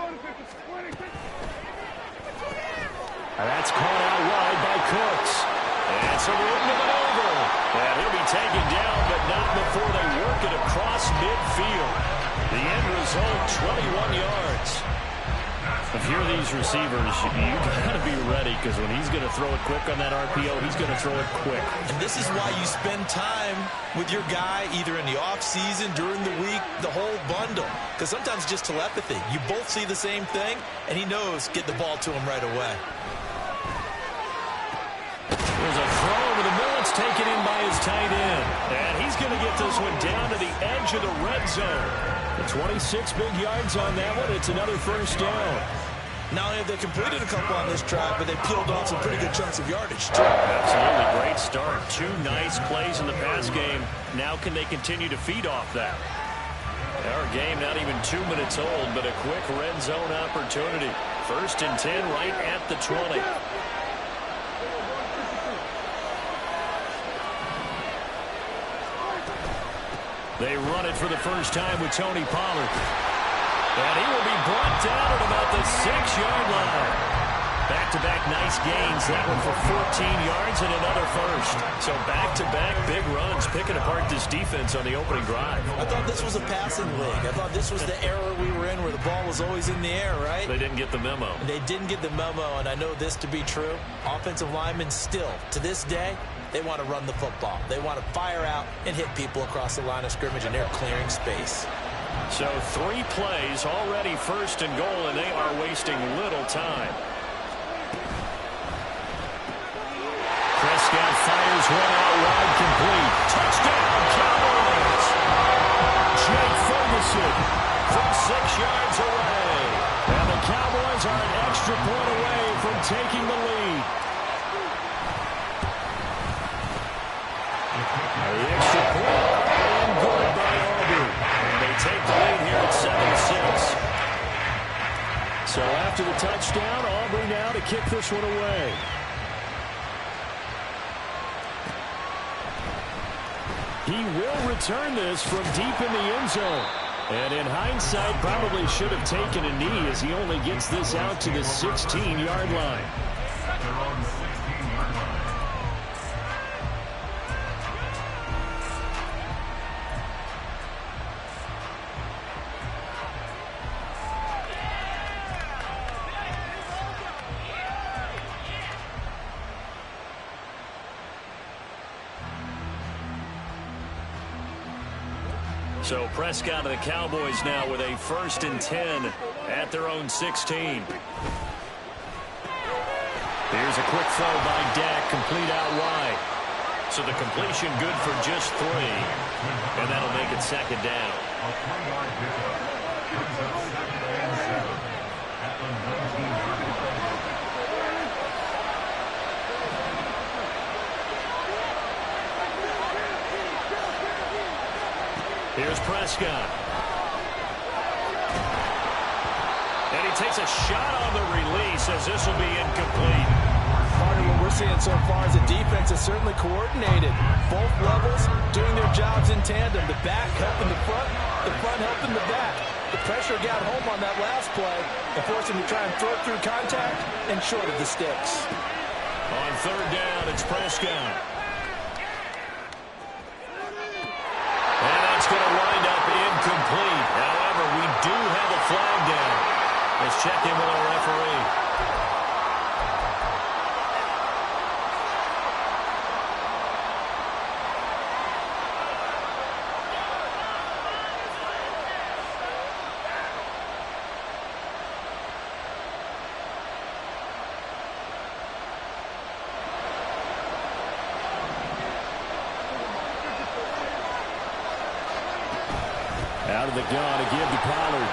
And that's caught out wide by Cooks. And so they're into the over. And he'll be taken down, but not before they work it across midfield. The end result, 21 yards. If you're these receivers, you got to be ready, because when he's going to throw it quick on that RPO, he's going to throw it quick. And this is why you spend time with your guy either in the offseason, during the week, the whole bundle. Because sometimes just telepathy. You both see the same thing, and he knows get the ball to him right away. There's a throw over the middle. It's taken in by his tight end. And he's going to get this one down to the edge of the red zone. 26 big yards on that one. It's another first down. Not only have they completed a couple on this drive, but they peeled off some pretty good chunks of yardage, too. Absolutely great start. Two nice plays in the pass game. Now can they continue to feed off that? Our game not even 2 minutes old, but a quick red zone opportunity. 1st and 10 right at the 20. They run it for the first time with Tony Pollard. And he will be brought down at about the 6-yard line. Back-to-back nice gains. That one for 14 yards and another first. So back-to-back big runs, picking apart this defense on the opening drive. I thought this was a passing league. I thought this was the era we were in where the ball was always in the air, right? They didn't get the memo. They didn't get the memo, and I know this to be true. Offensive linemen still, to this day, they want to run the football. They want to fire out and hit people across the line of scrimmage, and they're clearing space. So 3 plays, already 1st and goal, and they are wasting little time. Prescott fires one out wide, complete. Touchdown, Cowboys! Jake Ferguson from 6 yards away. And the Cowboys are an extra point away from taking the lead. The extra point, and good by Aubrey. And they take the lead here at 7-6. So after the touchdown, Aubrey now to kick this one away. He will return this from deep in the end zone. And in hindsight, probably should have taken a knee, as he only gets this out to the 16-yard line. So Prescott of the Cowboys now with a 1st and 10 at their own 16. Here's a quick throw by Dak, complete out wide. So the completion good for just 3. And that'll make it 2nd down. Here's Prescott. And he takes a shot on the release, as this will be incomplete. Part of what we're seeing so far is the defense is certainly coordinated. Both levels doing their jobs in tandem. The back helping the front helping the back. The pressure got home on that last play and forced him to try and throw it through contact and short of the sticks. On 3rd down, it's Prescott. And that's going to wind up incomplete. However, we do have a flag down. Let's check in with our referee. Out of the gun to give to Pollard.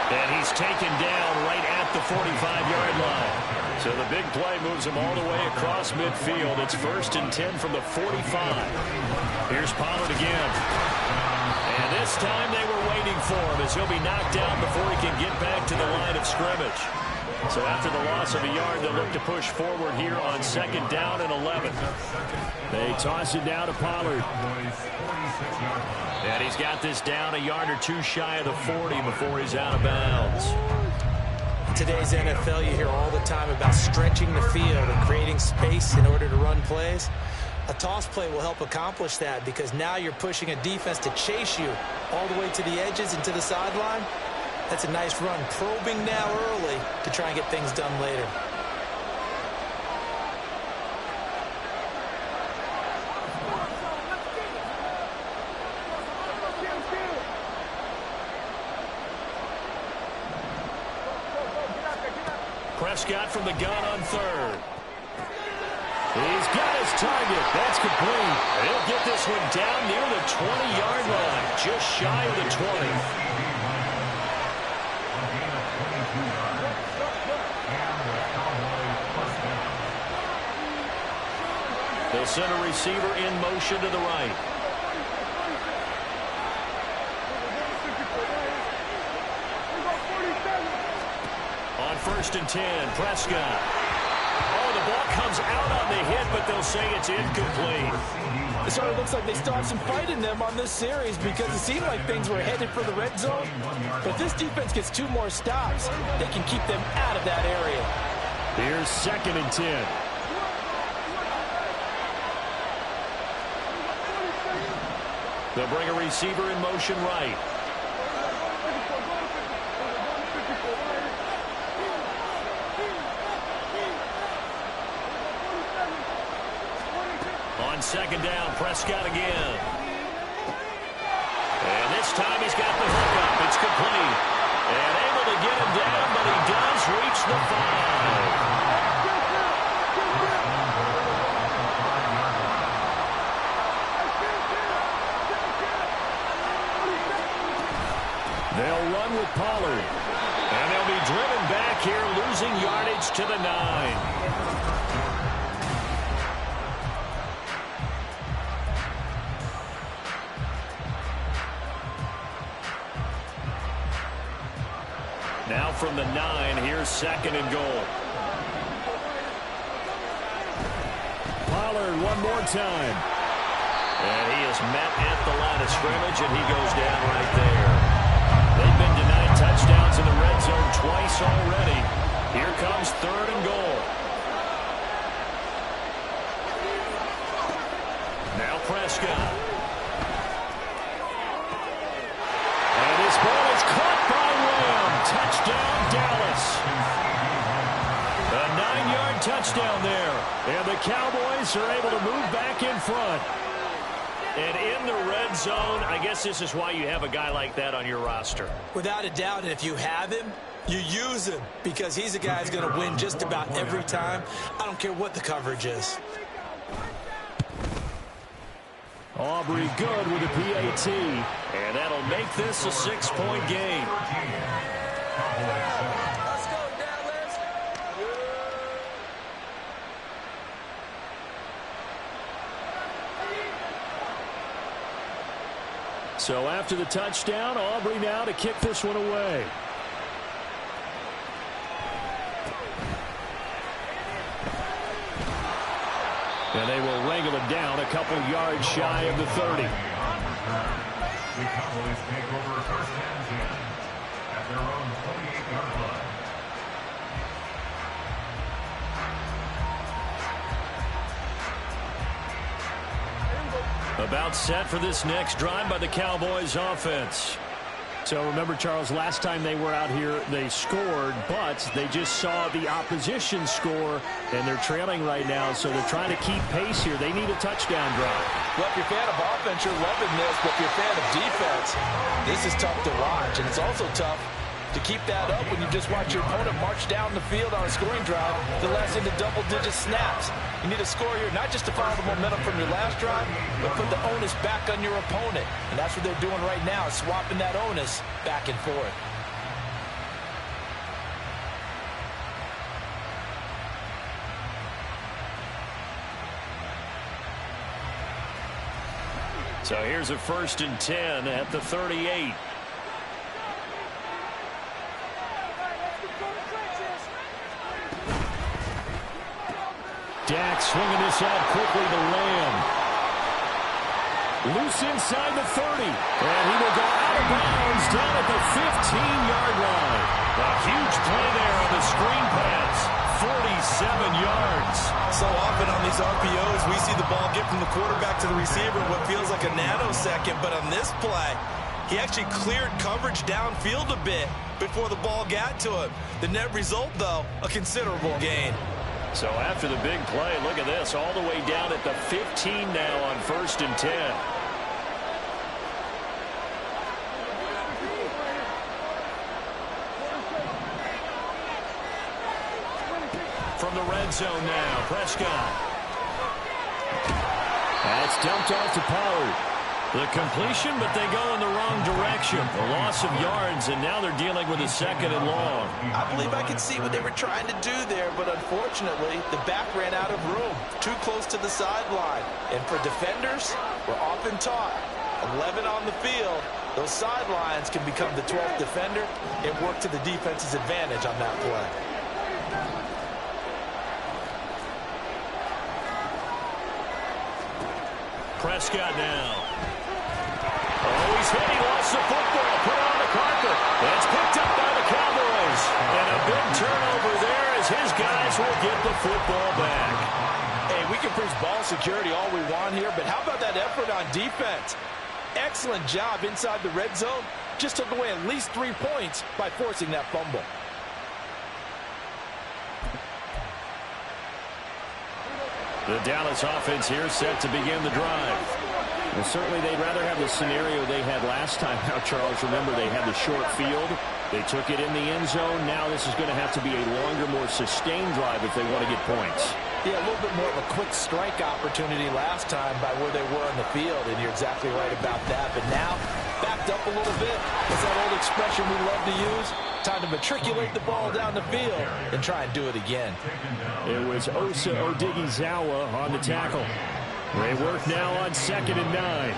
And he's taken down right at the 45-yard line. So the big play moves him all the way across midfield. It's 1st and 10 from the 45. Here's Pollard again. And this time they were waiting for him, as he'll be knocked out before he can get back to the line of scrimmage. So after the loss of a yard, they'll look to push forward here on 2nd down and 11. They toss it down to Pollard. And he's got this down a yard or two shy of the 40 before he's out of bounds. In today's NFL, you hear all the time about stretching the field and creating space in order to run plays. A toss play will help accomplish that because now you're pushing a defense to chase you all the way to the edges and to the sideline. That's a nice run, probing now early to try and get things done later. Prescott from the gun on 3rd. He's got his target. That's complete. He'll get this one down near the 20-yard line, just shy of the 20. They'll send a receiver in motion to the right. On 1st and 10, Prescott. Oh, the ball comes out on the hit, but they'll say it's incomplete. It sort of looks like they still have some fight in them on this series because it seemed like things were headed for the red zone. But if this defense gets 2 more stops, they can keep them out of that area. Here's 2nd and 10. They'll bring a receiver in motion right. On 2nd down, Prescott again. And this time he's got the hook up. It's complete. And able to get him down, but he does reach the 5. They'll run with Pollard. And they'll be driven back here, losing yardage to the 9. Now from the 9, here's 2nd and goal. Pollard one more time. And he is met at the line of scrimmage, and he goes down right there. They've been denied touchdowns in the red zone twice already. Here comes 3rd and goal. Now Prescott. And his ball is caught by Lamb. Touchdown, Dallas. A 9-yard touchdown there. And the Cowboys are able to move back in front. And in the red zone, I guess this is why you have a guy like that on your roster. Without a doubt, and if you have him, you use him because he's a guy who's going to win just about every time. I don't care what the coverage is. Aubrey good with a PAT. And that'll make this a 6-point game. Let's go, Dallas. So after the touchdown, Aubrey now to kick this one away. And they will wrangle it down a couple yards shy of the 30. The Cowboys take over 1st and 10 at their own 28-yard line. About set for this next drive by the Cowboys offense. So remember, Charles, last time they were out here, they scored, but they just saw the opposition score, and they're trailing right now, so they're trying to keep pace here. They need a touchdown drive. Well, if you're a fan of offense, you're loving this, but if you're a fan of defense, this is tough to watch, and it's also tough to keep that up when you just watch your opponent march down the field on a scoring drive that lasts into double-digit snaps. You need a score here, not just to follow the momentum from your last drive, but put the onus back on your opponent. And that's what they're doing right now, swapping that onus back and forth. So here's a 1st and 10 at the 38. Dak swinging this out quickly to Lamb. Loose inside the 30. And he will go out of bounds down at the 15-yard line. A huge play there on the screen pass. 47 yards. So often on these RPOs, we see the ball get from the quarterback to the receiver in what feels like a nanosecond. But on this play, he actually cleared coverage downfield a bit before the ball got to him. The net result, though, a considerable gain. So after the big play, look at this, all the way down at the 15 now on 1st and 10. From the red zone now, Prescott. That's dumped off to Pollard. The completion, but they go in the wrong direction. A loss of yards, and now they're dealing with a 2nd and long. I believe I can see what they were trying to do there, but unfortunately, the back ran out of room. Too close to the sideline. And for defenders, we're often taught, 11 on the field, those sidelines can become the 12th defender and work to the defense's advantage on that play. Prescott now. Oh, he's hit. He lost the football. Put on the carpet. It's picked up by the Cowboys. And a big turnover there as his guys will get the football back. Hey, we can preach ball security all we want here, but how about that effort on defense? Excellent job inside the red zone. Just took away at least 3 points by forcing that fumble. The Dallas offense here set to begin the drive. Well, certainly they'd rather have the scenario they had last time. Now, Charles, remember they had the short field. They took it in the end zone. Now this is going to have to be a longer, more sustained drive if they want to get points. Yeah, a little bit more of a quick strike opportunity last time by where they were on the field, and you're exactly right about that. But now, backed up a little bit. It's that old expression we love to use. Time to matriculate the ball down the field and try and do it again. It was Osa Odighizuwa on the tackle. They work now on 2nd and 9.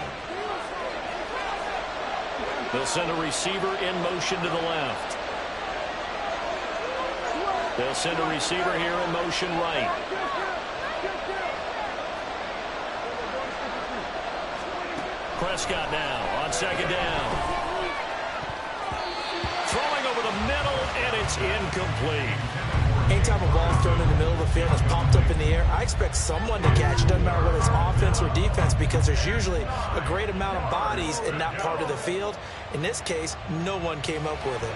They'll send a receiver in motion to the left. They'll send a receiver here in motion right. Prescott now on 2nd down. Throwing over the middle, and it's incomplete. Anytime a ball's thrown in the middle of the field and it's popped up in the air, I expect someone to catch. Doesn't matter whether it's offense or defense, because there's usually a great amount of bodies in that part of the field. In this case, no one came up with it.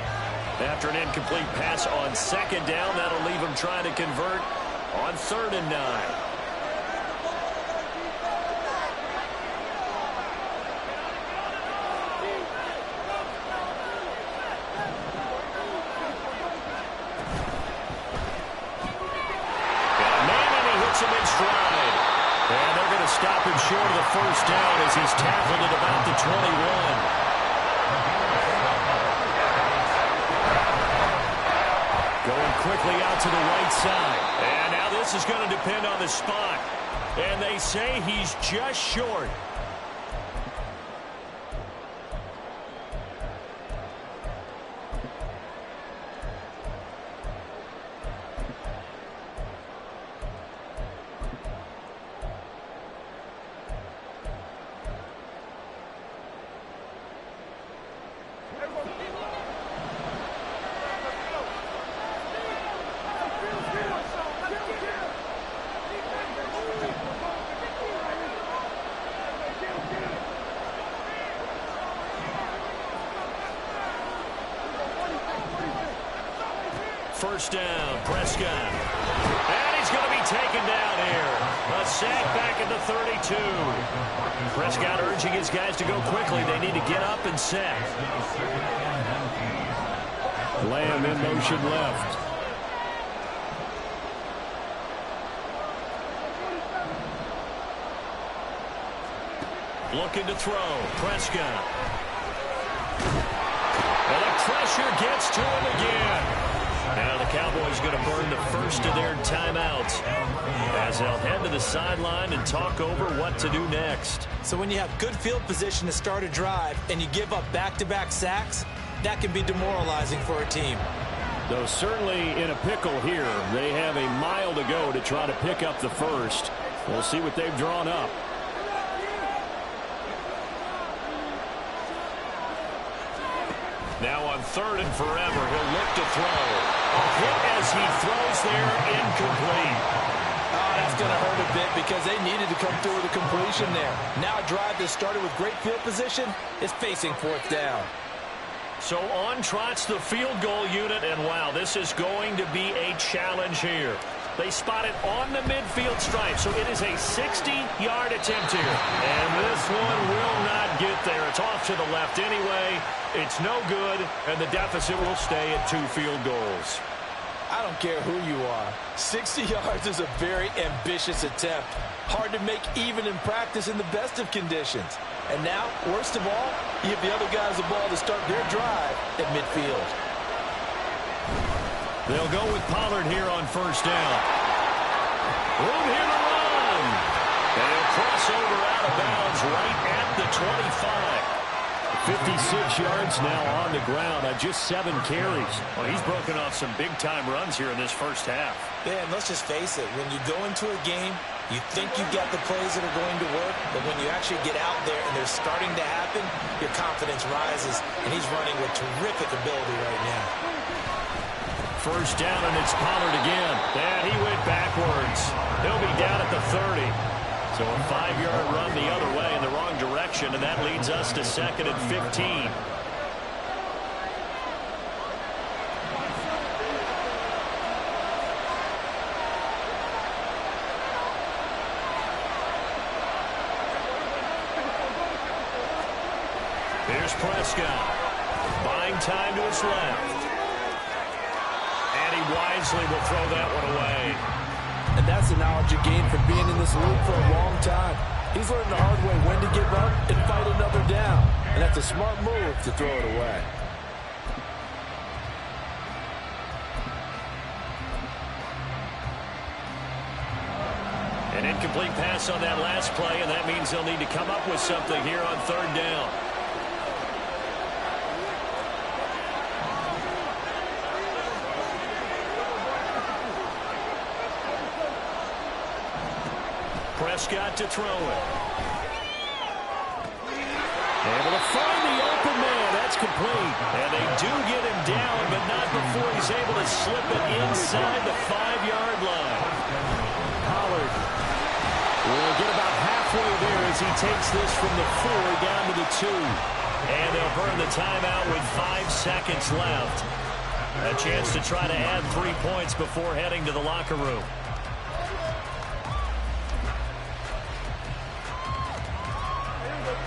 After an incomplete pass on 2nd down, that'll leave them trying to convert on 3rd and 9. Stop him short of the 1st down as he's tackled at about the 21. Going quickly out to the right side. And now this is going to depend on the spot. And they say he's just short. First down, Prescott. And he's going to be taken down here. A sack back at the 32. Prescott urging his guys to go quickly. They need to get up and set. Lamb in motion left. Looking to throw. Prescott. And the pressure gets to him again. Now the Cowboys going to burn the first of their timeouts as they'll head to the sideline and talk over what to do next. So when you have good field position to start a drive and you give up back-to-back sacks, that can be demoralizing for a team. Though certainly in a pickle here. They have a mile to go to try to pick up the first. We'll see what they've drawn up. Now on 3rd and forever, he'll look to throw. A hit as he throws there, incomplete. Oh, that's going to hurt a bit because they needed to come through with a completion there. Now a drive that started with great field position is facing 4th down. So on trots the field goal unit, and wow, this is going to be a challenge here. They spot it on the midfield stripe, so it is a 60-yard attempt here. And this one will not get there. It's off to the left anyway. It's no good, and the deficit will stay at 2 field goals. I don't care who you are. 60 yards is a very ambitious attempt. Hard to make even in practice in the best of conditions. And now, worst of all, you give the other guys the ball to start their drive at midfield. They'll go with Pollard here on 1st down. Room here to run. And he'll cross over out of bounds right at the 25. 56 yards now on the ground on just 7 carries. Well, he's broken off some big-time runs here in this first half. Yeah, and let's just face it. When you go into a game, you think you've got the plays that are going to work, but when you actually get out there and they're starting to happen, your confidence rises, and he's running with terrific ability right now. 1st down, and it's Pollard again. And he went backwards. He'll be down at the 30. So a 5-yard run the other way in the wrong direction, and that leads us to 2nd and 15. Here's Prescott. Buying time to his left. And he wisely will throw that one away. And that's the knowledge you gain from being in this league for a long time. He's learned the hard way when to give up and fight another down. And that's a smart move to throw it away. An incomplete pass on that last play, and that means they'll need to come up with something here on 3rd down. Prescott to throw it. Able to find the open man. That's complete. And they do get him down, but not before he's able to slip it inside the 5-yard line. Pollard will get about halfway there as he takes this from the 4 down to the 2. And they'll burn the timeout with 5 seconds left. A chance to try to add 3 points before heading to the locker room.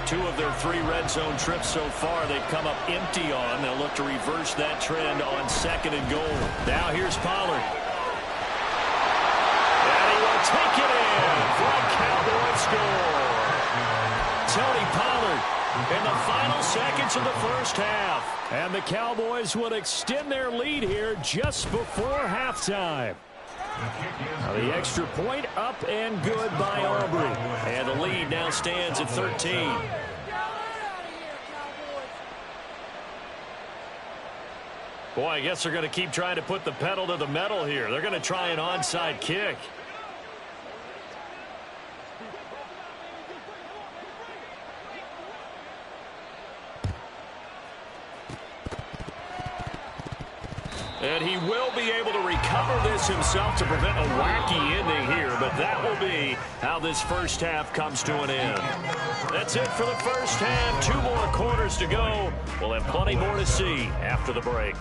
Two of their 3 red zone trips so far, they've come up empty on. They'll look to reverse that trend on 2nd and goal. Now here's Pollard. And he will take it in for a Cowboy score. Tony Pollard in the final seconds of the first half. And the Cowboys will extend their lead here just before halftime. Now the extra point up and good by Aubrey. And the lead now stands at 13. Boy, I guess they're going to keep trying to put the pedal to the metal here. They're going to try an onside kick. And he will be able to recover this himself to prevent a wacky ending here, but that will be how this first half comes to an end. That's it for the first half. 2 more quarters to go. We'll have plenty more to see after the break.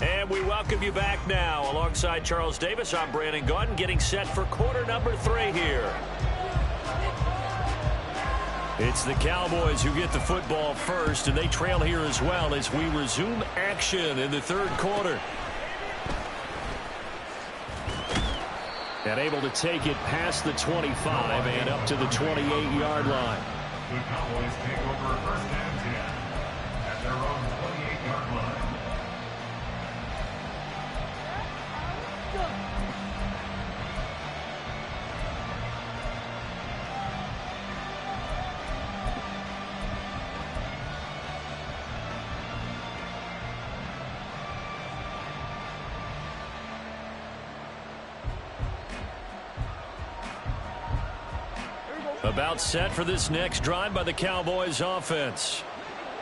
And we welcome you back now. Alongside Charles Davis, I'm Brandon Gaudin, getting set for quarter number 3 here. It's the Cowboys who get the football first, and they trail here as well as we resume action in the 3rd quarter. And able to take it past the 25 and up to the 28-yard line. The Cowboys take over 1st and 10 at their own 28-yard line. About set for this next drive by the Cowboys offense.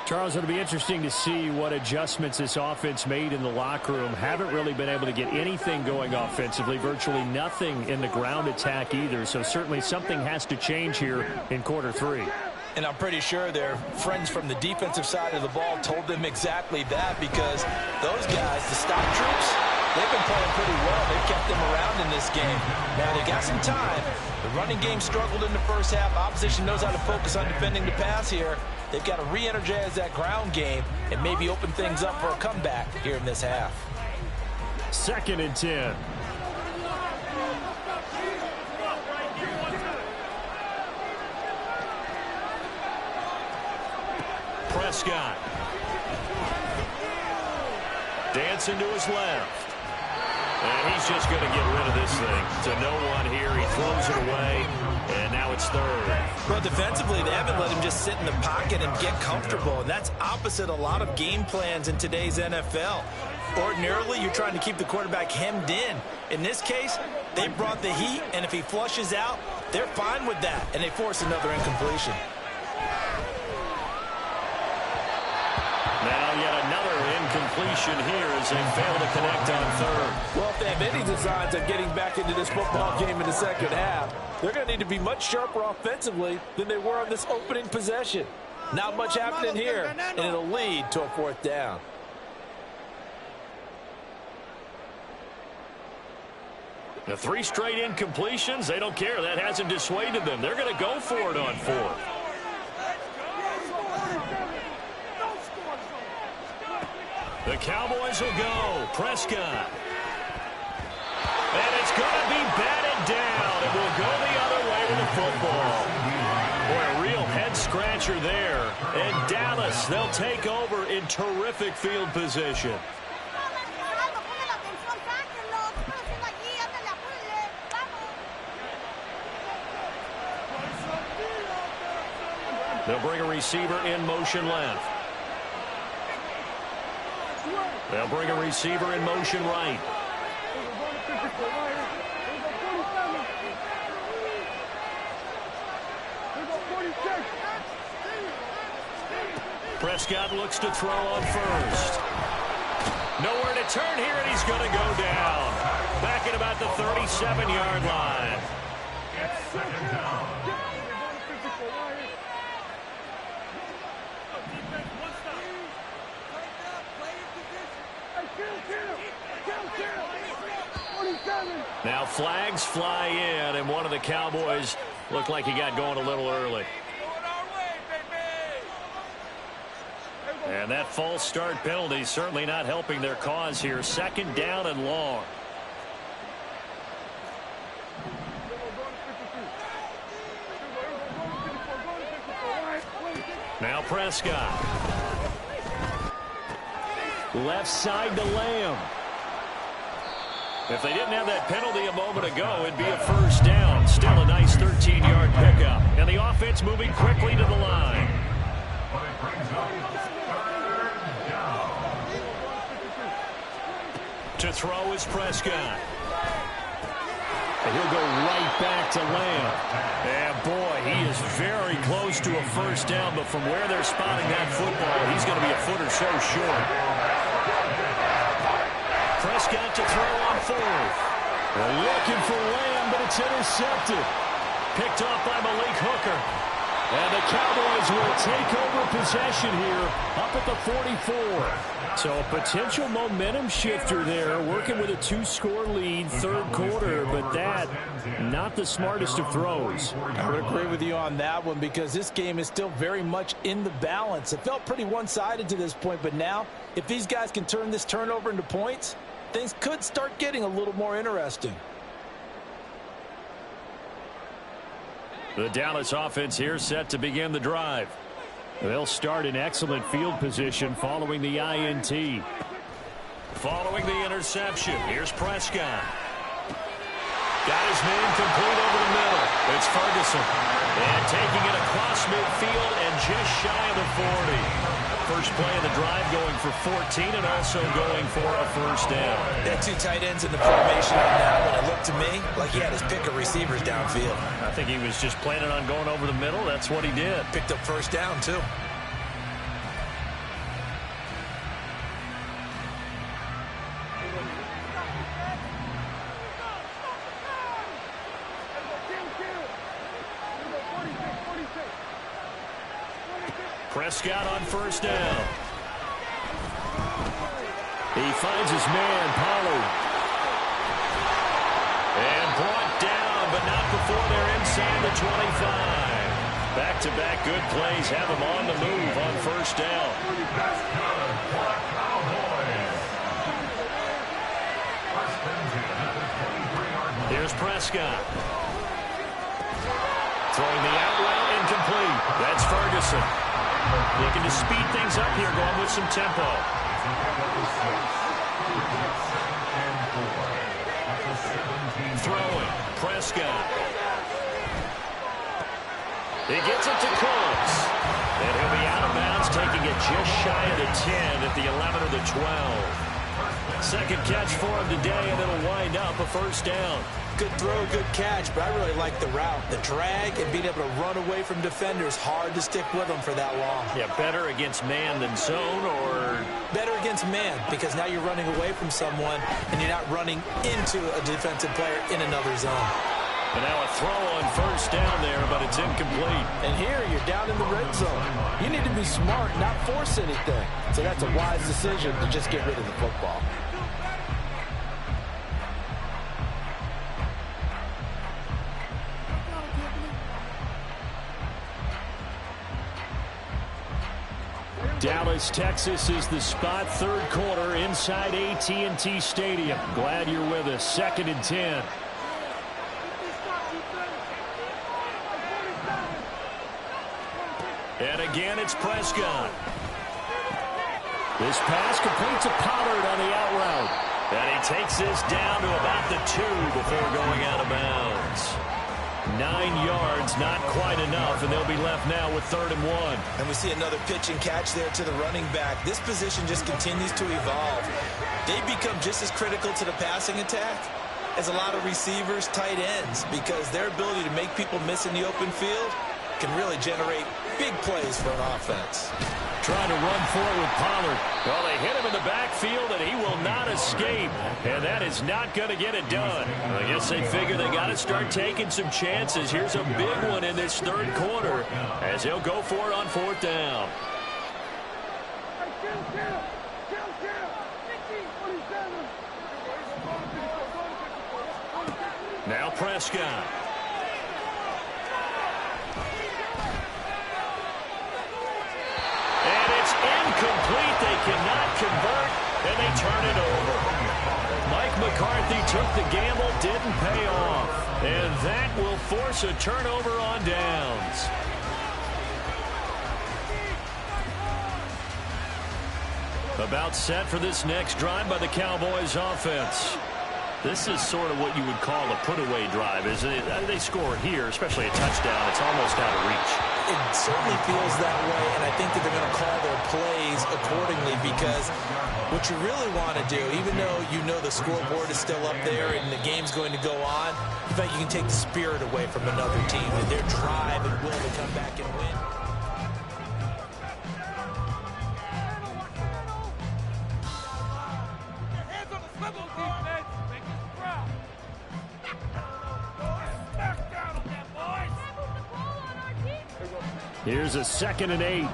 Charles, it'll be interesting to see what adjustments this offense made in the locker room. Haven't really been able to get anything going offensively, virtually nothing in the ground attack either. So certainly something has to change here in quarter 3. And I'm pretty sure their friends from the defensive side of the ball told them exactly that, because those guys, the stock troops, they've been playing pretty well. They've kept them around in this game. Now, they got some time. The running game struggled in the first half. Opposition knows how to focus on defending the pass here. They've got to re-energize that ground game and maybe open things up for a comeback here in this half. 2nd and 10. Prescott. Dancing to his left. And he's just going to get rid of this thing to no one here. He throws it away, and now it's 3rd. Well, defensively, they haven't let him just sit in the pocket and get comfortable, and that's opposite a lot of game plans in today's NFL. Ordinarily, you're trying to keep the quarterback hemmed in. In this case, they brought the heat, and if he flushes out, they're fine with that, and they force another incompletion. Now yet another incompletion here as they fail to connect on 3rd. Well, if they have any designs of getting back into this football game in the second half, they're going to need to be much sharper offensively than they were on this opening possession. Not much happening here, and it'll lead to a 4th down. The 3 straight incompletions, they don't care. That hasn't dissuaded them. They're going to go for it on 4th. The Cowboys will go. Prescott. And it's going to be batted down. It will go the other way with the football. Boy, a real head-scratcher there. And Dallas, they'll take over in terrific field position. They'll bring a receiver in motion left. They'll bring a receiver in motion right. Prescott looks to throw on 1st. Nowhere to turn here, and he's going to go down. Back at about the 37-yard line. It's 2nd down. Now flags fly in, and one of the Cowboys looked like he got going a little early. And that false start penalty certainly not helping their cause here. 2nd down and long. Now Prescott. Left side to Lamb. If they didn't have that penalty a moment ago, it'd be a 1st down. Still a nice 13-yard pickup. And the offense moving quickly to the line. But it brings up 3rd down. To throw is Prescott. And he'll go right back to Lamb. And boy, he is very close to a 1st down, but from where they're spotting that football, he's going to be a foot or so short. Prescott to throw on 4th. They're looking for Lamb, but it's intercepted. Picked off by Malik Hooker. And the Cowboys will take over possession here up at the 44. So a potential momentum shifter there, working with a 2-score lead, 3rd quarter, but that, not the smartest of throws. I would agree with you on that one, because this game is still very much in the balance. It felt pretty one-sided to this point, but now, if these guys can turn this turnover into points, things could start getting a little more interesting. The Dallas offense here set to begin the drive. They'll start in excellent field position following the INT. Following the interception, here's Prescott. Got his man complete over the middle. It's Ferguson. And taking it across midfield and just shy of the 40. first play of the drive, going for 14 and also going for a first down. They had two tight ends in the formation on that one. It looked to me like he had his pick of receivers downfield. I think he was just planning on going over the middle. That's what he did. Picked up first down, too. Prescott on first down. He finds his man, Pollard. And brought down, but not before they're inside the 25. Back-to-back good plays have him on the move on first down. Here's Prescott. Throwing the out route, incomplete. That's Ferguson. Looking to speed things up here, going with some tempo. Throwing, Prescott. He gets it to Cooks. And he'll be out of bounds, taking it just shy of the 10 at the 11 or the 12. Second catch for him today, and it'll wind up a first down. Good throw, good catch, but I really like the route. The drag and being able to run away from defenders, hard to stick with them for that long. Yeah, better against man than zone, or? Better against man, because now you're running away from someone, and you're not running into a defensive player in another zone. And now a throw on first down there, but it's incomplete. And here, you're down in the red zone. You need to be smart, not force anything. So that's a wise decision to just get rid of the football. Dallas, Texas is the spot. Third quarter inside AT&T Stadium. Glad you're with us. 2nd and 10. And again, it's Prescott. This pass complete to Pollard on the out route. And he takes this down to about the 2 before going out of bounds. 9 yards, not quite enough, and they'll be left now with 3rd and 1. And we see another pitch and catch there to the running back. This position just continues to evolve. They become just as critical to the passing attack as a lot of receivers, tight ends, because their ability to make people miss in the open field can really generate big plays for an offense. Trying to run forward with Pollard. Well, they hit him in the backfield, and he will not escape. And that is not going to get it done. I guess they figure they got to start taking some chances. Here's a big one in this third quarter as he'll go for it on 4th down. Now Prescott. And it's incomplete. They cannot convert, and they turn it over. Mike McCarthy took the gamble, didn't pay off. And that will force a turnover on downs. About set for this next drive by the Cowboys offense. This is sort of what you would call a put-away drive, isn't it? They score here, especially a touchdown. It's almost out of reach. It certainly feels that way, and I think that they're going to call their plays accordingly, because what you really want to do, even though you know the scoreboard is still up there and the game's going to go on, in fact, you can take the spirit away from another team and their drive and will to come back and win. Here's a 2nd and 8.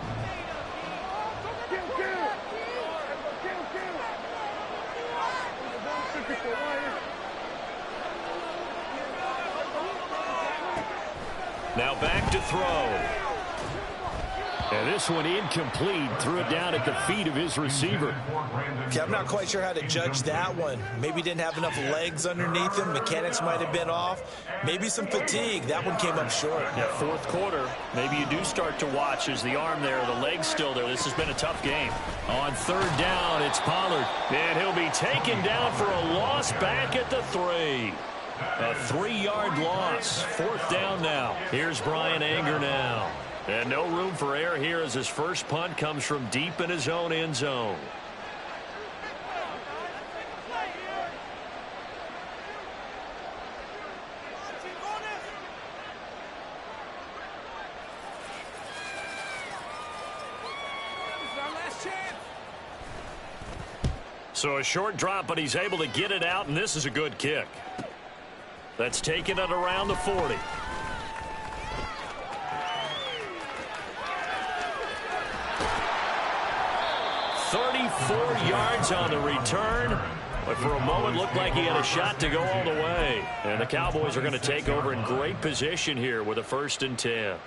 Now back to throw. And this one incomplete. Threw it down at the feet of his receiver. Okay, I'm not quite sure how to judge that one. Maybe didn't have enough legs underneath him. Mechanics might have been off. Maybe some fatigue. That one came up short. Yeah, 4th quarter. Maybe you do start to watch as the arm there, the leg's still there. This has been a tough game. On 3rd down, it's Pollard. And he'll be taken down for a loss back at the 3. A 3-yard loss. 4th down now. Here's Brian Anger now. And no room for error here as his first punt comes from deep in his own end zone. So a short drop, but he's able to get it out, and this is a good kick. That's taken it around the 40. Yards on the return, but for a moment looked like he had a shot to go all the way. And the Cowboys are going to take over in great position here with a 1st and 10.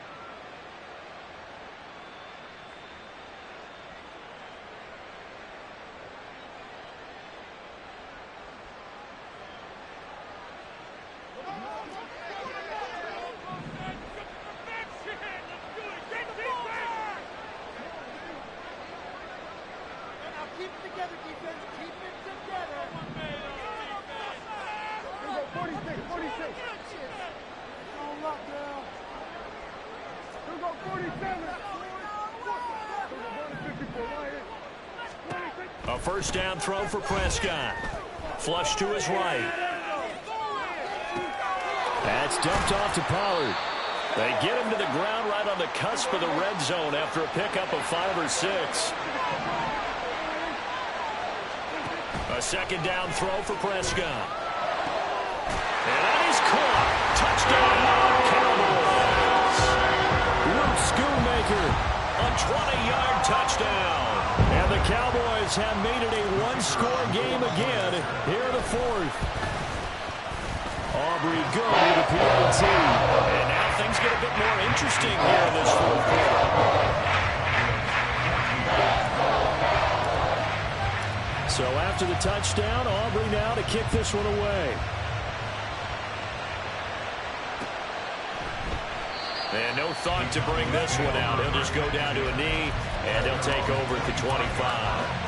A first down throw for Prescott. Flush to his right. That's dumped off to Pollard. They get him to the ground right on the cusp of the red zone after a pickup of 5 or 6. A second down throw for Prescott. And that is caught. Touchdown, Cowboys. Luke Schoonmaker, a 20-yard touchdown. And the Cowboys have made it a one-score game again here in the 4th. Aubrey good with the PAT. And now things get a bit more interesting here in this 4th quarter. So after the touchdown, Aubrey now to kick this one away. And no thought to bring this one out. He'll just go down to a knee, and he'll take over at the 25.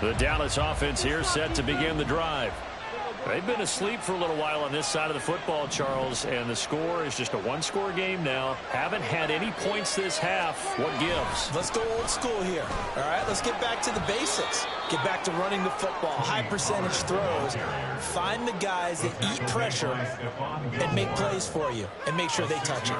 The Dallas offense here set to begin the drive. They've been asleep for a little while on this side of the football, Charles, and the score is just a one-score game now. Haven't had any points this half. What gives? Let's go old school here. All right, let's get back to the basics. Get back to running the football, high percentage throws. Find the guys that eat pressure and make plays for you and make sure they touch it.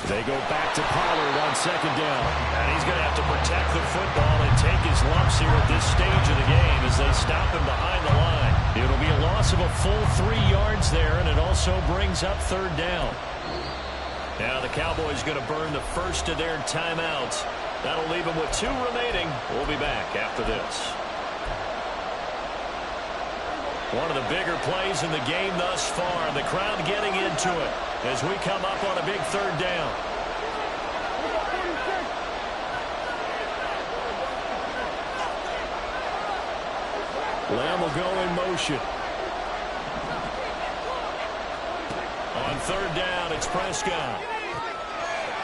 They go back to Pollard on second down. And he's going to have to protect the football and take his lumps here at this stage of the game as they stop him behind the line. It'll be a loss of a full 3 yards there, and it also brings up 3rd down. Now the Cowboys going to burn the first of their timeouts. That'll leave them with 2 remaining. We'll be back after this. One of the bigger plays in the game thus far. The crowd getting into it as we come up on a big 3rd down. Lamb will go in motion. On 3rd down, it's Prescott.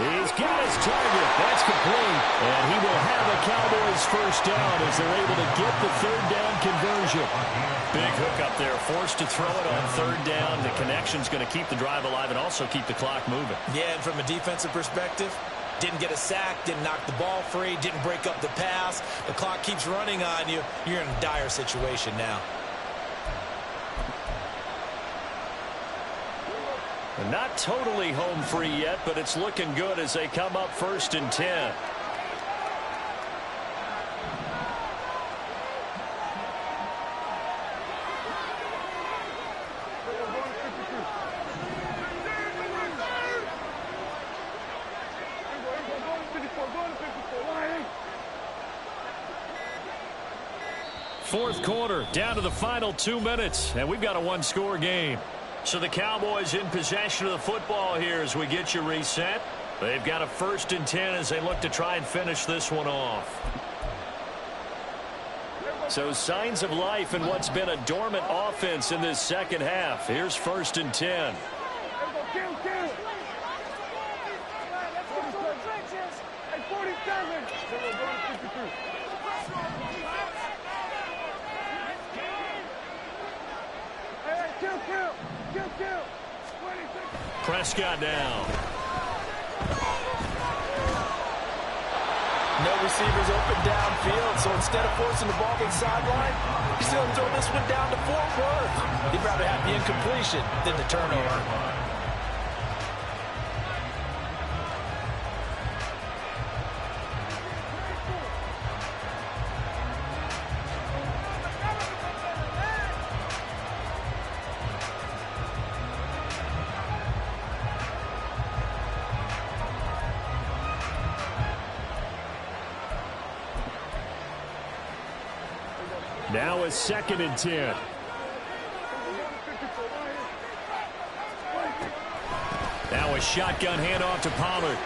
He's got his target. That's complete. And he will have the Cowboys first down as they're able to get the 3rd down conversion. Big hook up there. Forced to throw it on 3rd down. The connection's going to keep the drive alive and also keep the clock moving. Yeah, and from a defensive perspective, didn't get a sack, didn't knock the ball free, didn't break up the pass. The clock keeps running on you. You're in a dire situation now. Not totally home free yet, but it's looking good as they come up 1st and 10. fourth quarter, down to the final 2 minutes, and we've got a one-score game. So the Cowboys in possession of the football here as we get you reset. They've got a 1st and 10 as they look to try and finish this one off. So signs of life in what's been a dormant offense in this second half. Here's 1st and 10. Prescott down. No receivers open downfield, so instead of forcing the ball to the sideline, he's going to throw this one down to Fort Worth. He'd rather have the incompletion than the turnover. Now a 2nd and 10. Now a shotgun handoff to Pollard.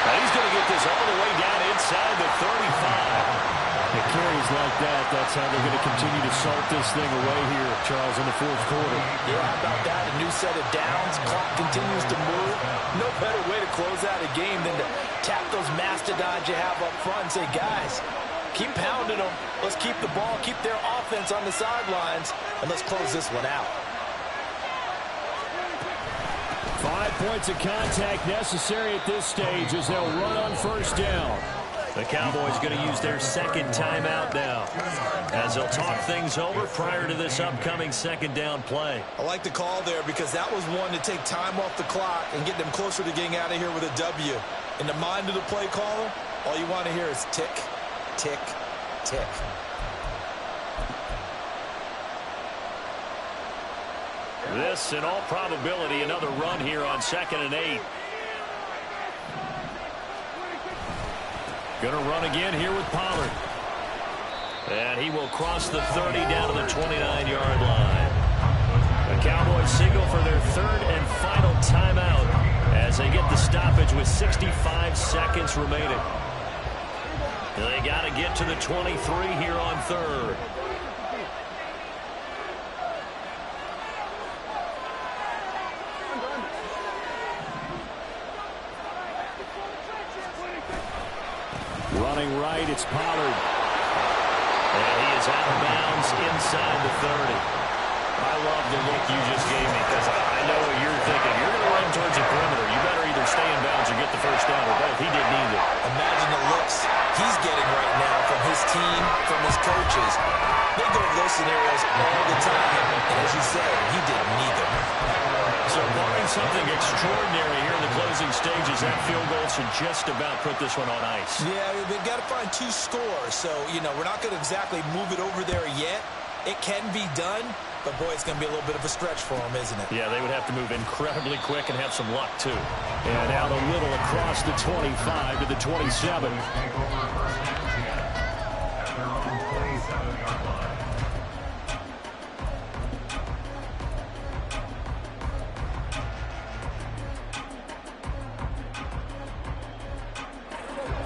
Now he's going to get this all the way down inside the 35. The carries like that, that's how they're going to continue to salt this thing away here, Charles, in the fourth quarter. Yeah, how about that? A new set of downs. Clock continues to move. No better way to close out a game than to tap those mastodons you have up front and say, guys, keep pounding them. Let's keep the ball, keep their offense on the sidelines, and let's close this one out. 5 points of contact necessary at this stage as they'll run on 1st down. The Cowboys going to use their 2nd timeout now as they'll talk things over prior to this upcoming 2nd down play. I like the call there because that was one to take time off the clock and get them closer to getting out of here with a W. In the mind of the play caller, all you want to hear is tick, tick, tick. This, in all probability, another run here on 2nd and 8. Going to run again here with Pollard. And he will cross the 30 down to the 29-yard line. The Cowboys signal for their 3rd and final timeout as they get the stoppage with 65 seconds remaining. They got to get to the 23 here on 3rd. Running right, it's Pollard. And he is out of bounds inside the 30. I love the look you just gave me because I know what you're thinking. You're going to run towards the perimeter. You better either stay in bounds or get the 1st down or both. He didn't either. Imagine the looks he's getting right now from his team, from his coaches. They go to those scenarios all the time. And as you said, he did neither. So barring something extraordinary here in the closing stages, that field goal should just about put this one on ice. Yeah, they've got to find 2 scores. So, you know, we're not going to exactly move it over there yet. It can be done, but, boy, it's going to be a little bit of a stretch for them, isn't it? Yeah, they would have to move incredibly quick and have some luck, too. And out a little across the 25 to the 27.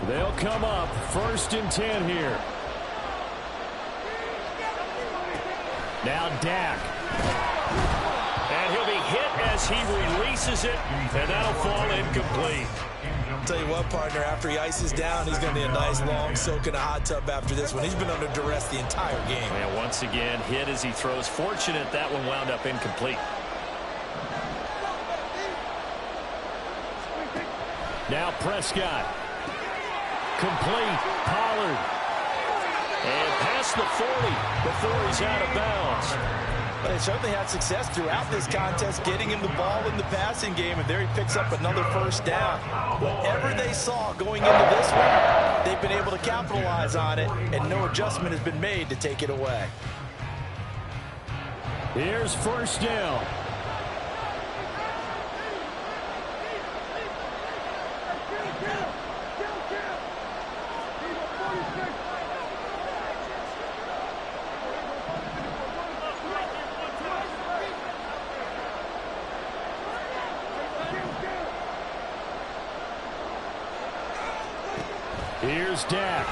They'll come up 1st and 10 here. Now Dak. And he'll be hit as he releases it, and that'll fall incomplete. I'll tell you what, partner, after he ices down, he's going to need a nice long soak in a hot tub after this one. He's been under duress the entire game. And once again, hit as he throws. Fortunate that one wound up incomplete. Now Prescott. Complete. Pollard. And past the 40 before he's out of bounds. But they certainly had success throughout this contest getting him the ball in the passing game, and there he picks up another 1st down. Whatever they saw going into this one, they've been able to capitalize on it, and no adjustment has been made to take it away. Here's 1st down. Here's Dak.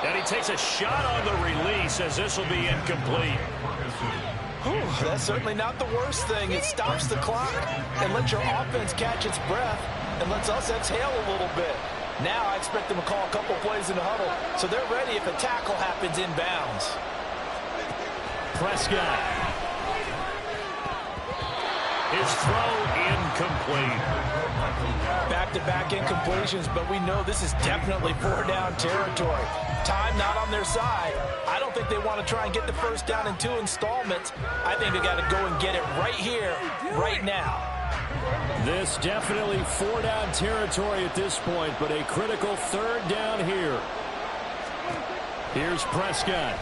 And he takes a shot on the release as this will be incomplete. Whew, that's certainly not the worst thing. It stops the clock and lets your offense catch its breath and lets us exhale a little bit. Now I expect them to call a couple plays in the huddle so they're ready if a tackle happens inbounds. Prescott. His throw incomplete. Back-to-back incompletions, but we know this is definitely 4-down territory. Time not on their side. I don't think they want to try and get the first down in 2 installments. I think they got to go and get it right here, right now. This definitely 4-down territory at this point, but a critical 3rd down here. Here's Prescott.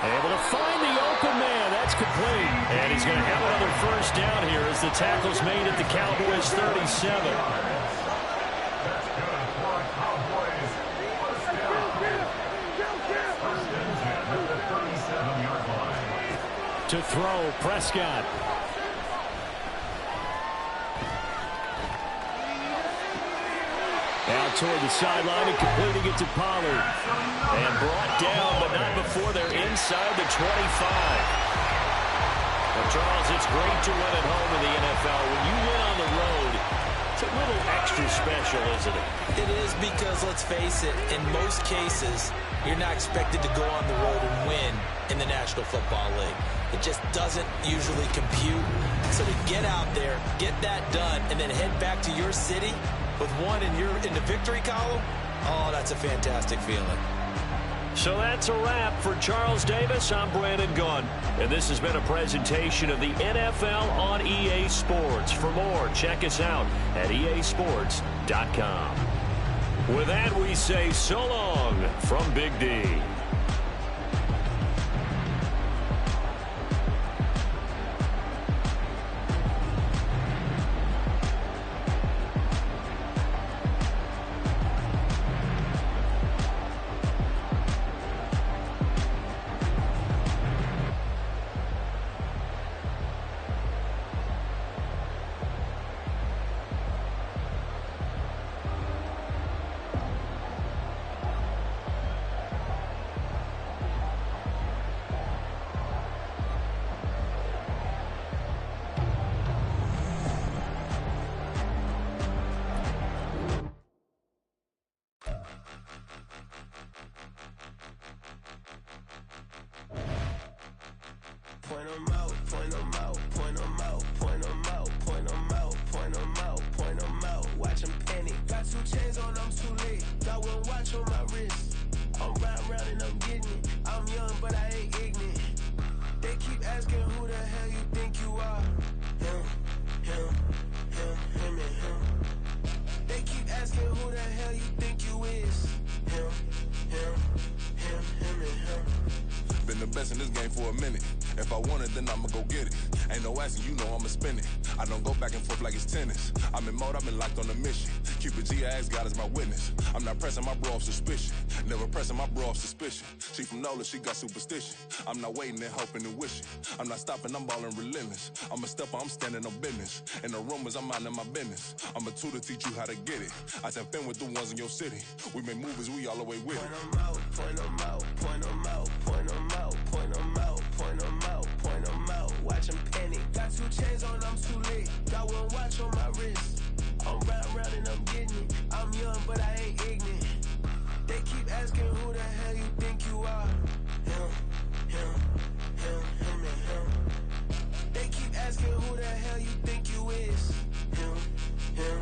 Able to find the open man. That's complete. And he's going to have another first down here as the tackle's made at the Cowboys' 37. To throw, Prescott. Out toward the sideline and completing it to Pollard. And brought down, but not before they're inside the 25. Well, Charles, it's great to win at home in the NFL. When you win on the road, it's a little extra special, isn't it? It is because, let's face it, in most cases, you're not expected to go on the road and win in the National Football League. It just doesn't usually compute. So to get out there, get that done, and then head back to your city with one in the victory column, oh, that's a fantastic feeling. So that's a wrap for Charles Davis. I'm Brandon Gunn, and this has been a presentation of the NFL on EA Sports. For more, check us out at easports.com. With that, we say so long from Big D. Point 'em out, point 'em out, point 'em out, point 'em out, point 'em out, point 'em out, point 'em out. Watch 'em panic. Got 2 chains on, I'm too late. Got 1 watch on my wrist. I'm round and I'm getting it. I'm young, but I ain't ignorant. They keep asking who the hell you think you are. Him, and him. They keep asking who the hell you think you is. Him, and him. Been the best in this game for a minute. If I want it, then I'ma go get it. Ain't no asking, you know I'ma spin it. I don't go back and forth like it's tennis. I'm in mode, I've been locked on a mission. Cupid G, I ask God as my witness. I'm not pressing my bro off suspicion. Never pressing my bro off suspicion. She from Nola, she got superstition. I'm not waiting and hoping and wishing. I'm not stopping, I'm balling relentless. I'm a stepper, I'm standing on business. In the rumors, I'm minding my business. I'm a tutor, teach you how to get it. I said, fin with the ones in your city. We make movies, we all the way with it. Point 'em out, point 'em out, point 'em out, point 'em out, point 'em out, point 'em out, point 'em out. Watch 'em panic. Got 2 chains on, I'm too late. Got 1 watch on my wrist. I'm round and I'm getting it. I'm young, but I ain't ignorant. They keep asking who the hell you think you are. Him, and him. They keep asking who the hell you think you is. Him, and him.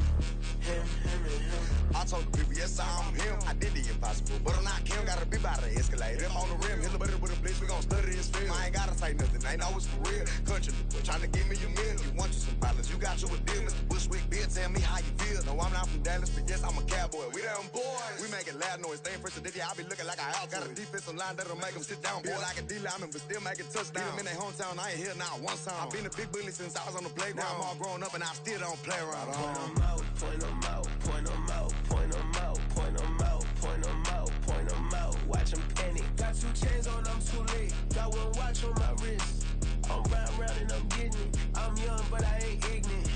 I told the people, yes, I'm him. I did the impossible, but I'm not Kim. Gotta be by the escalator. Him on the rim, hit the butter with a blitz. We gon' study his film. I ain't gotta say nothing, ain't always for real. Country, tryna give me a meal. You want you some violence, you got you a deal. Mr. Bushwick, Bill, tell me how you feel. No, I'm not from Dallas, but yes, I'm a cowboy. We them boys. We making loud noise. Staying first to this, I be looking like a house. Got a defensive line that'll make them sit down. Feel like a D-lineman, but still making touchdowns. Beat them in their hometown, I ain't here now one time. I been a big bully since I was on the playground. Now I'm all grown up and I still don't play around. Point 'em out, point 'em out, point 'em out, point 'em out, point 'em out, point 'em out, point 'em out. Watch 'em panic. Got 2 chains on, I'm too late. Got 1 watch on my wrist. I'm round and I'm getting it. I'm young, but I ain't ignorant.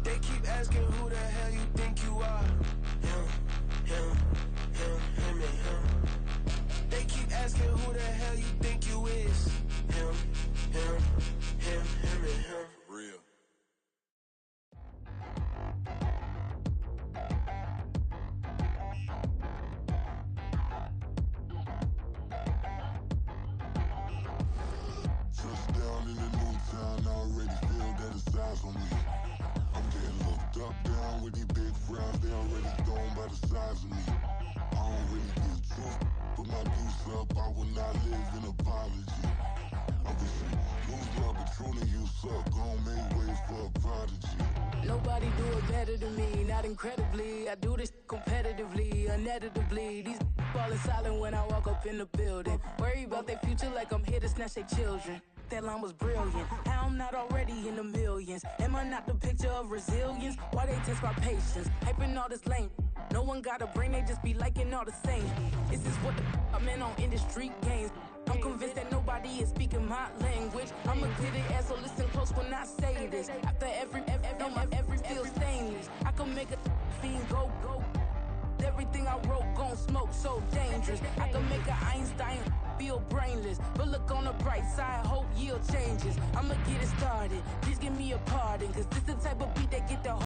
They keep asking who the hell you think you are. Him, already feel that it's eyes on me. I'm getting looked up, down with these big frowns. They already thrown by the size of me. I don't really give truth, put my deuce up. I will not live in apology. I'm just lose love, but truly you suck. Gon' make way for a prodigy. Nobody do it better than me, not incredibly. I do this competitively, uneditably. These falling silent when I walk up in the building. Worry about their future like I'm here to snatch their children. That line was brilliant. How I'm not already in the millions? Am I not the picture of resilience? Why they test my patience? Hyping all this lame. No one got a brain, they just be liking all the same. This is what the I'm in on industry games. I'm convinced that nobody is speaking my language. I'ma get it as so listen close when I say this. After every feel stainless. I can make a fiend go. Everything I wrote gon' smoke so dangerous. I can make an Einstein feel brainless. But look on the bright side, hope yield changes. I'ma get it started. Please give me a pardon, cause this the type of beat that get the